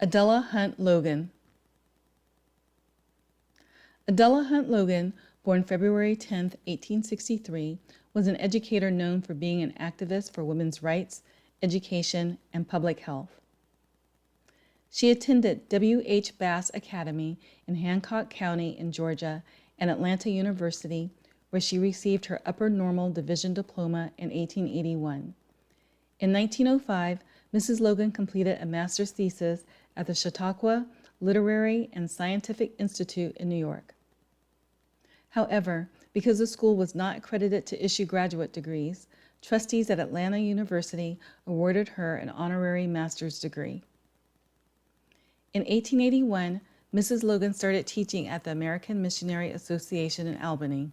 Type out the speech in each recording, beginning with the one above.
Adella Hunt Logan. Adella Hunt Logan, born February 10, 1863, was an educator known for being an activist for women's rights, education, and public health. She attended W. H. Bass Academy in Hancock County in Georgia and Atlanta University, where she received her Upper Normal Division diploma in 1881. In 1905, Mrs. Logan completed a master's thesis at the Chautauqua Literary and Scientific Institute in New York. However, because the school was not accredited to issue graduate degrees, trustees at Atlanta University awarded her an honorary master's degree. In 1881, Mrs. Logan started teaching at the American Missionary Association in Albany.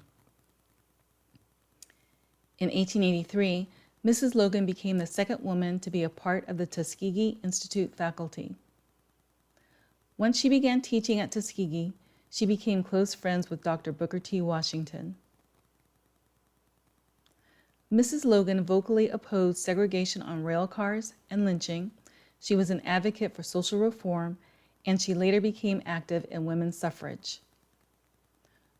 In 1883, Mrs. Logan became the second woman to be a part of the Tuskegee Institute faculty. Once she began teaching at Tuskegee, she became close friends with Dr. Booker T. Washington. Mrs. Logan vocally opposed segregation on rail cars and lynching. She was an advocate for social reform, and she later became active in women's suffrage.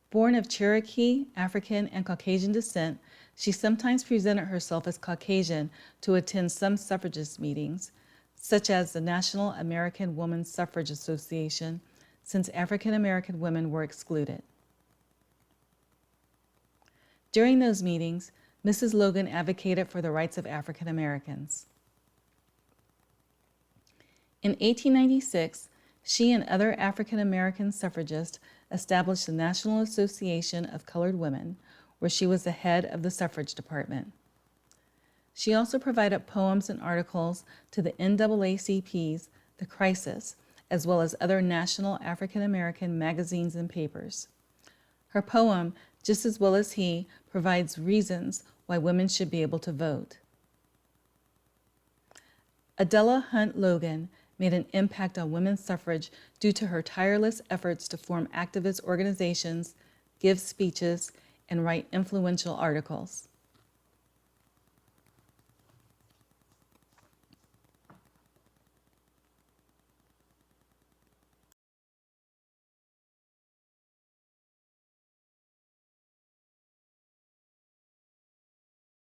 Born of Cherokee, African, and Caucasian descent, she sometimes presented herself as Caucasian to attend some suffragist meetings, such as the National American Women's Suffrage Association, since African American women were excluded. During those meetings, Mrs. Logan advocated for the rights of African Americans. In 1896, she and other African American suffragists established the National Association of Colored Women, where she was the head of the suffrage department. She also provided poems and articles to the NAACP's The Crisis, as well as other national African American magazines and papers. Her poem, Just as Well as He, provides reasons why women should be able to vote. Adella Hunt Logan made an impact on women's suffrage due to her tireless efforts to form activist organizations, give speeches, and write influential articles.